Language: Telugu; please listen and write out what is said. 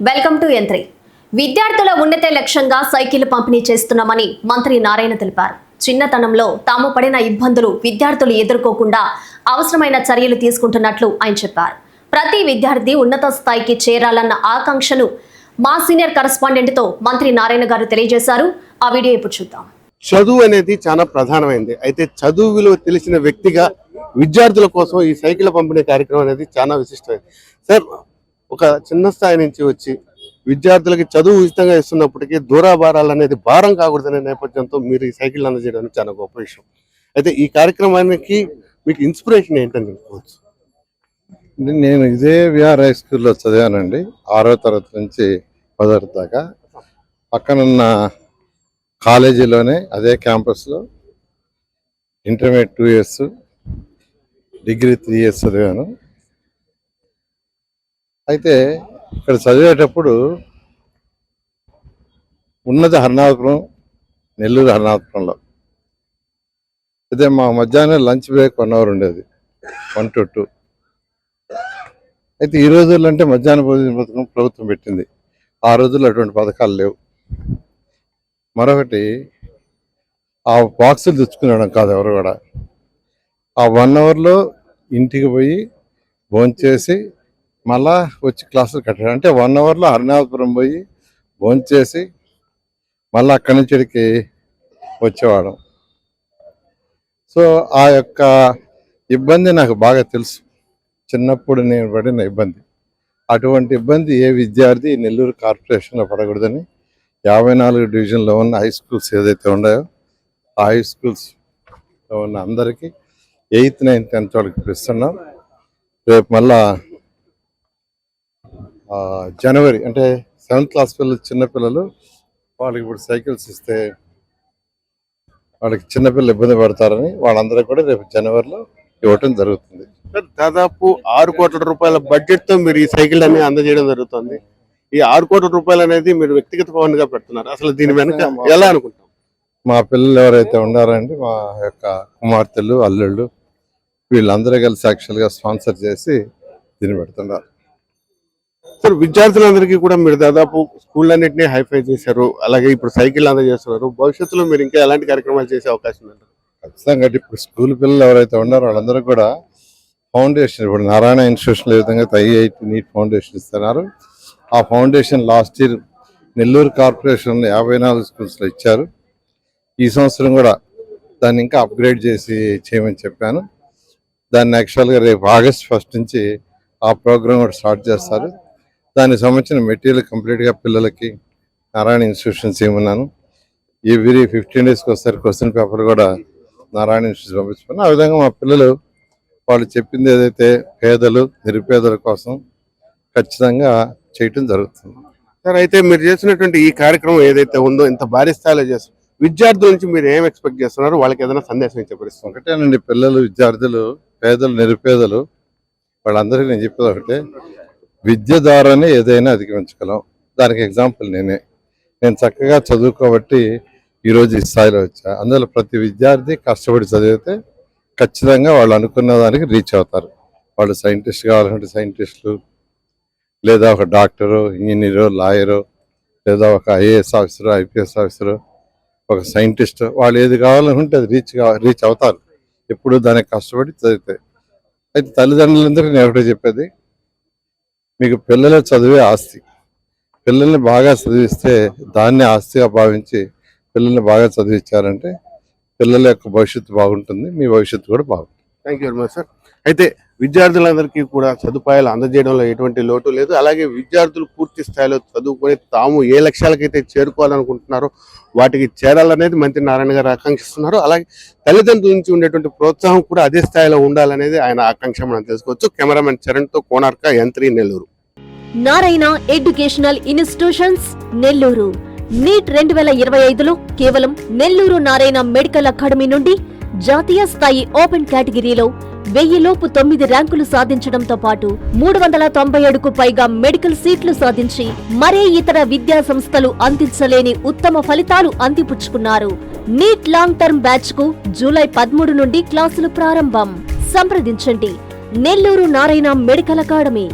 Welcome to N3. విద్యార్థుల ఉన్నతే లక్ష్యంగా సైకిల్ పంపిణీ చేస్తున్నామని మంత్రి నారాయణ తెలిపారు. చిన్నతనంలో తాము పడిన ఇబ్బందులు విద్యార్థులు ఎదుర్కోకుండా అవసరమైన చర్యలు తీసుకుంటున్నట్లు ఆయన చెప్పారు. ప్రతి విద్యార్థి ఉన్నత స్థాయికి చేరాలన్న ఆకాంక్షను మా సీనియర్ కరెస్పాండెంట్ తో మంత్రి నారాయణ గారు తెలియజేశారు. ఆ వీడియో ఇప్పుడు చూద్దాం. చదువు అనేది చాలా ప్రధానమైంది. అయితే చదువు విలువ తెలిసిన వ్యక్తిగా విద్యార్థుల కోసం ఈ సైకిల్ పంపిణీ కార్యక్రమం అనేది చాలా విశిష్టమైంది. సార్, ఒక చిన్న స్థాయి నుంచి వచ్చి విద్యార్థులకి చదువు ఉచితంగా ఇస్తున్నప్పటికీ దూరాభారాలు అనేది భారం కాకూడదనే నేపథ్యంతో మీరు ఈ సైకిల్ అందజేయడం చాలా గొప్ప విషయం. అయితే ఈ కార్యక్రమానికి మీకు ఇన్స్పిరేషన్ ఏంటని చెప్పుకోవచ్చు? నేను ఇదే విఆర్ హై స్కూల్లో చదివానండి. 6వ తరగతి నుంచి 10వ దాకా. పక్కనున్న కాలేజీలోనే అదే క్యాంపస్లో ఇంటర్మీడియట్ 2 years, డిగ్రీ 3 years చదివాను. అయితే ఇక్కడ చదివేటప్పుడు ఉన్నది హర్నాథపురం, నెల్లూరు హర్నాథపురంలో. అయితే మా మధ్యాహ్నం లంచ్ బ్రేక్ 1 hour ఉండేది, 1 to 2. అయితే ఈ రోజుల్లో అంటే మధ్యాహ్న భోజన పథకం ప్రభుత్వం పెట్టింది. ఆ రోజుల్లో అటువంటి పథకాలు లేవు. మరొకటి, ఆ బాక్సులు తెచ్చుకునేడం కాదు ఎవరు కూడా. ఆ 1 hourలో ఇంటికి పోయి భోంచేసి మళ్ళా వచ్చి క్లాసులు కట్టాడు. అంటే 1 hourలో హరినాథపురం పోయి భోంచేసి మళ్ళీ అక్కడి నుంచి ఇక్కడికి వచ్చేవాడు. సో ఆ యొక్క ఇబ్బంది నాకు బాగా తెలుసు. చిన్నప్పుడు నేను పడిన ఇబ్బంది, అటువంటి ఇబ్బంది ఏ విద్యార్థి నెల్లూరు కార్పొరేషన్లో పడకూడదని 54 డివిజన్లో ఉన్న హై స్కూల్స్ ఏదైతే ఉన్నాయో ఆ హై స్కూల్స్లో ఉన్న అందరికీ 8th, 9th, 10th వాళ్ళకి ఇస్తున్నాం. రేపు మళ్ళా జనవరి అంటే 7th class పిల్లలు, చిన్నపిల్లలు, వాళ్ళకి ఇప్పుడు సైకిల్స్ ఇస్తే వాళ్ళకి చిన్నపిల్లలు ఇబ్బంది పడతారని వాళ్ళందరికీ కూడా రేపు జనవరిలో ఇవ్వటం జరుగుతుంది. దాదాపు 6 కోట్ల రూపాయల బడ్జెట్ తో మీరు ఈ సైకిల్ అన్ని అందజేయడం జరుగుతుంది. ఈ 6 కోట్ల రూపాయలు అనేది మీరు వ్యక్తిగత పవన్గా పెడుతున్నారు. అసలు దీని వెనక ఎలా అనుకుంటాం? మా పిల్లలు ఎవరైతే ఉన్నారండి, మా యొక్క కుమార్తెలు, అల్లుళ్ళు, వీళ్ళందరూ కలిసి యాక్చువల్గా స్పాన్సర్ చేసి దీన్ని పెడుతున్నారు. సార్, విద్యార్థులందరికీ కూడా మీరు దాదాపు స్కూళ్ళన్నింటినీ హైఫై చేశారు, అలాగే ఇప్పుడు సైకిల్ అందజేస్తున్నారు. భవిష్యత్తులో మీరు ఇంకా ఎలాంటి కార్యక్రమాలు చేసే అవకాశం ఉంది? ఖచ్చితంగా ఇప్పుడు స్కూల్ పిల్లలు ఎవరైతే ఉన్నారో వాళ్ళందరూ కూడా ఫౌండేషన్, ఇప్పుడు నారాయణ ఇన్స్టిట్యూషన్ ఏ విధంగా IIT నీట్ ఫౌండేషన్ ఇస్తున్నారు, ఆ foundation last year Nellore corporation 54 స్కూల్స్లో ఇచ్చారు. ఈ సంవత్సరం కూడా దాన్ని ఇంకా అప్గ్రేడ్ చేసి చేయమని చెప్పాను. దాన్ని యాక్చువల్గా రేపు August 1st నుంచి ఆ ప్రోగ్రామ్ కూడా స్టార్ట్ చేస్తారు. దానికి సంబంధించిన మెటీరియల్ కంప్లీట్గా పిల్లలకి నారాయణ ఇన్స్టిట్యూషన్స్ ఏమన్నాను. ఎవ్రీ 15 daysకి ఒకసారి క్వశ్చన్ పేపర్ కూడా నారాయణ ఇన్స్టిట్యూషన్ పంపించుకున్నాను. ఆ విధంగా మా పిల్లలు వాళ్ళు చెప్పింది ఏదైతే పేదలు, నిరుపేదల కోసం ఖచ్చితంగా చేయటం జరుగుతుంది. సార్, అయితే మీరు చేసినటువంటి ఈ కార్యక్రమం ఏదైతే ఉందో ఇంత భారీ స్థాయిలో చేస్తారు, విద్యార్థుల నుంచి మీరు ఏం ఎక్స్పెక్ట్ చేస్తున్నారు? వాళ్ళకి ఏదైనా సందేశం ఇచ్చే పరిస్థితి? ఒకటేనండి, పిల్లలు, విద్యార్థులు, పేదలు, నిరుపేదలు, వాళ్ళందరికీ నేను చెప్పేది ఒకటే, విద్య ద్వారానే ఏదైనా అధిగమించగలం. దానికి ఎగ్జాంపుల్ నేను చక్కగా చదువుకోబట్టి ఈరోజు ఈ స్థాయిలో వచ్చా. అందువల్ల ప్రతి విద్యార్థి కష్టపడి చదివితే ఖచ్చితంగా వాళ్ళు అనుకున్న దానికి రీచ్ అవుతారు. వాళ్ళు సైంటిస్ట్ కావాలంటే సైంటిస్టులు, లేదా ఒక డాక్టరు, ఇంజనీరు, లాయరు, లేదా ఒక IAS ఆఫీసరు, IPS ఆఫీసరు, ఒక సైంటిస్ట్, వాళ్ళు ఏది కావాలనుకుంటే అది రీచ్ అవుతారు ఎప్పుడు దానికి కష్టపడి చదివితే. అయితే తల్లిదండ్రులందరికీ నేను ఒకటే చెప్పేది, మీకు పిల్లల చదివే ఆస్తి. పిల్లల్ని బాగా చదివిస్తే దాన్ని ఆస్తిగా భావించి పిల్లల్ని బాగా చదివించారంటే పిల్లల యొక్క భవిష్యత్తు బాగుంటుంది, మీ భవిష్యత్తు కూడా బాగుంటుంది. Thank you very much sir. అయితే విద్యార్థులందరికీ కూడా సదుపాయాలు అందజేయడంలో ఎటువంటి లోటు లేదు. అలాగే విద్యార్థులు పూర్తి స్థాయిలో చదువుకొని తాము ఏ లక్ష్యాలకైతే చేరుకోవాలనుకుంటున్నారో వాటికి చేరాలనేది మంత్రి నారాయణ గారు ఆకాంక్షిస్తున్నారు. అలాగే తల్లిదండ్రుల నుంచి ఉండేటువంటి ప్రోత్సాహం కూడా అదే స్థాయిలో ఉండాలనేది ఆయన ఆకాంక్ష మనం తెలుసుకోవచ్చు. కెమెరామెన్ చరణ్తో Konark, N3 Nellore. Narayana educational institutions Nellore. NEET 2025లో కేవలం నెల్లూరు నారాయణ మెడికల్ అకాడమీ నుండి జాతీయ స్థాయి ఓపెన్ కేటగిరీలో 1000 లోపు 9 ర్యాంకులు సాధించడంతో పాటు 397కు పైగా మెడికల్ సీట్లు సాధించి మరే ఇతర విద్యా సంస్థలు అందించలేని ఉత్తమ ఫలితాలు అందిపుచ్చుకున్నారు. నీట్ లాంగ్ టర్మ్ బ్యాచ్ కు జూలై 13 నుండి క్లాసులు ప్రారంభం. సంప్రదించండి నెల్లూరు నారాయణ మెడికల్ అకాడమీ.